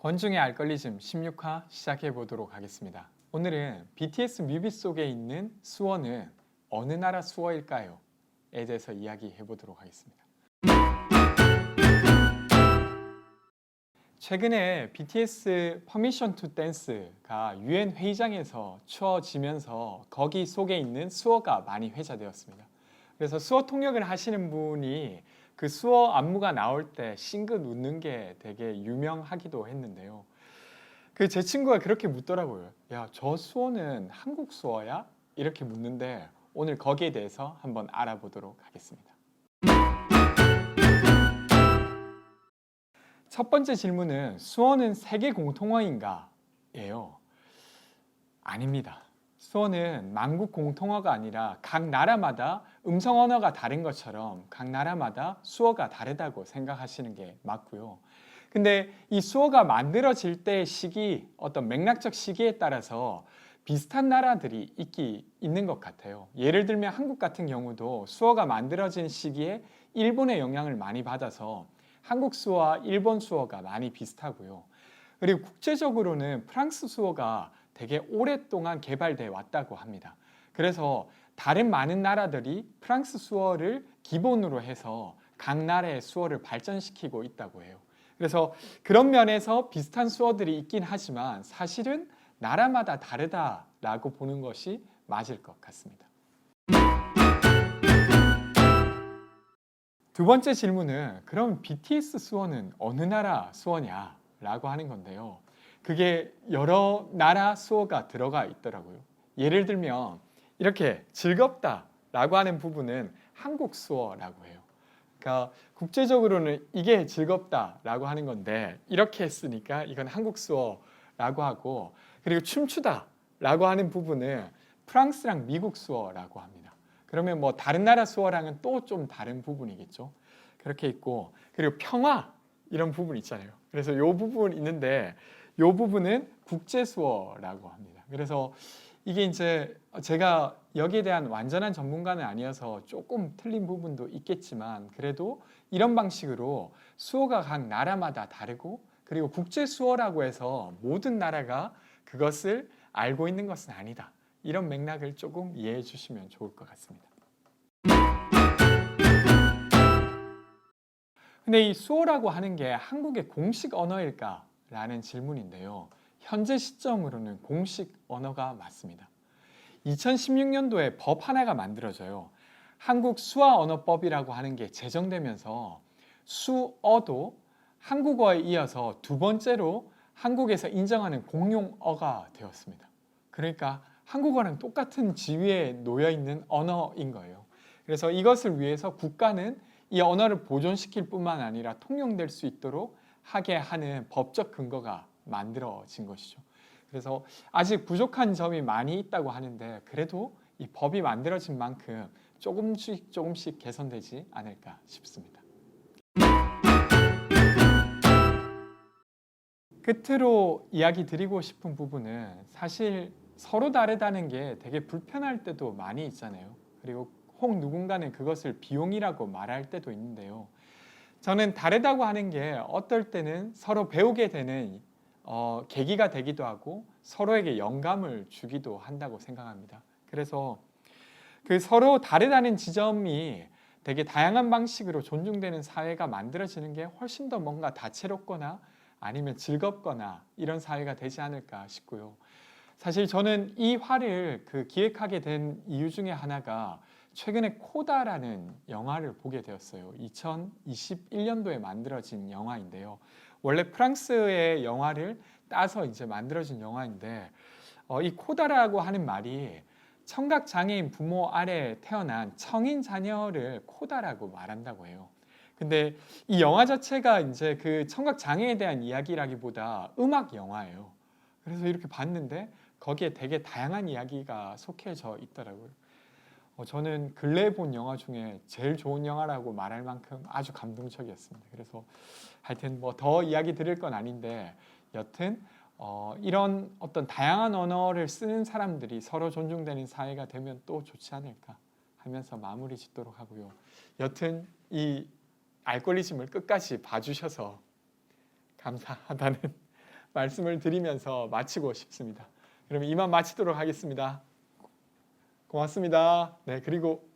권중의 알걸리즘 16화 시작해 보도록 하겠습니다. 오늘은 BTS 뮤비 속에 있는 수어는 어느 나라 수어일까요? 에 대해서 이야기해 보도록 하겠습니다. 최근에 BTS Permission to Dance가 UN 회의장에서 추어지면서 거기 속에 있는 수어가 많이 회자되었습니다. 그래서 수어 통역을 하시는 분이 그 수어 안무가 나올 때 싱긋 웃는 게 되게 유명하기도 했는데요. 제 친구가 그렇게 묻더라고요. 야, 저 수어는 한국 수어야? 이렇게 묻는데 오늘 거기에 대해서 한번 알아보도록 하겠습니다. 첫 번째 질문은 수어는 세계 공통어인가? 예요. 아닙니다. 수어는 만국 공통어가 아니라 각 나라마다 음성 언어가 다른 것처럼 각 나라마다 수어가 다르다고 생각하시는 게 맞고요. 근데 이 수어가 만들어질 때의 시기, 어떤 맥락적 시기에 따라서 비슷한 나라들이 있는 것 같아요. 예를 들면 한국 같은 경우도 수어가 만들어진 시기에 일본의 영향을 많이 받아서 한국 수어와 일본 수어가 많이 비슷하고요. 그리고 국제적으로는 프랑스 수어가 되게 오랫동안 개발되어 왔다고 합니다. 그래서 다른 많은 나라들이 프랑스 수어를 기본으로 해서 각 나라의 수어를 발전시키고 있다고 해요. 그래서 그런 면에서 비슷한 수어들이 있긴 하지만 사실은 나라마다 다르다라고 보는 것이 맞을 것 같습니다. 두 번째 질문은 그럼 BTS 수어는 어느 나라 수어냐? 라고 하는 건데요. 그게 여러 나라 수어가 들어가 있더라고요. 예를 들면 이렇게 즐겁다 라고 하는 부분은 한국 수어라고 해요. 그러니까 국제적으로는 이게 즐겁다 라고 하는 건데 이렇게 했으니까 이건 한국 수어라고 하고, 그리고 춤추다 라고 하는 부분은 프랑스랑 미국 수어라고 합니다. 그러면 뭐 다른 나라 수어랑은 또 좀 다른 부분이겠죠. 그렇게 있고, 그리고 평화 이런 부분 있잖아요. 그래서 이 부분 있는데 이 부분은 국제 수어라고 합니다. 그래서 이게 이제 제가 여기에 대한 완전한 전문가는 아니어서 조금 틀린 부분도 있겠지만 그래도 이런 방식으로 수어가 각 나라마다 다르고, 그리고 국제 수어라고 해서 모든 나라가 그것을 알고 있는 것은 아니다. 이런 맥락을 조금 이해해 주시면 좋을 것 같습니다. 근데 이 수어라고 하는 게 한국의 공식 언어일까? 라는 질문인데요. 현재 시점으로는 공식 언어가 맞습니다. 2016년도에 법 하나가 만들어져요. 한국 수화언어법이라고 하는 게 제정되면서 수어도 한국어에 이어서 두 번째로 한국에서 인정하는 공용어가 되었습니다. 그러니까 한국어랑 똑같은 지위에 놓여 있는 언어인 거예요. 그래서 이것을 위해서 국가는 이 언어를 보존시킬 뿐만 아니라 통용될 수 있도록 하게 하는 법적 근거가 만들어진 것이죠. 그래서 아직 부족한 점이 많이 있다고 하는데 그래도 이 법이 만들어진 만큼 조금씩 개선되지 않을까 싶습니다. 끝으로 이야기 드리고 싶은 부분은 사실 서로 다르다는 게 되게 불편할 때도 많이 있잖아요. 그리고 혹 누군가는 그것을 비용이라고 말할 때도 있는데요. 저는 다르다고 하는 게 어떨 때는 서로 배우게 되는 계기가 되기도 하고 서로에게 영감을 주기도 한다고 생각합니다. 그래서 그 서로 다르다는 지점이 되게 다양한 방식으로 존중되는 사회가 만들어지는 게 훨씬 더 뭔가 다채롭거나 아니면 즐겁거나 이런 사회가 되지 않을까 싶고요. 사실 저는 이 화를 기획하게 된 이유 중에 하나가 최근에 코다라는 영화를 보게 되었어요. 2021년도에 만들어진 영화인데요. 원래 프랑스의 영화를 따서 이제 만들어진 영화인데 이 코다라고 하는 말이 청각 장애인 부모 아래 태어난 청인 자녀를 코다라고 말한다고 해요. 근데 이 영화 자체가 이제 그 청각 장애에 대한 이야기라기보다 음악 영화예요. 그래서 이렇게 봤는데 거기에 되게 다양한 이야기가 속해져 있더라고요. 저는 근래에 본 영화 중에 제일 좋은 영화라고 말할 만큼 아주 감동적이었습니다. 그래서 하여튼 뭐 더 이야기 드릴 건 아닌데 여튼 이런 어떤 다양한 언어를 쓰는 사람들이 서로 존중되는 사회가 되면 또 좋지 않을까 하면서 마무리 짓도록 하고요. 여튼 이 알고리즘을 끝까지 봐주셔서 감사하다는 말씀을 드리면서 마치고 싶습니다. 그러면 이만 마치도록 하겠습니다. 고맙습니다. 네, 그리고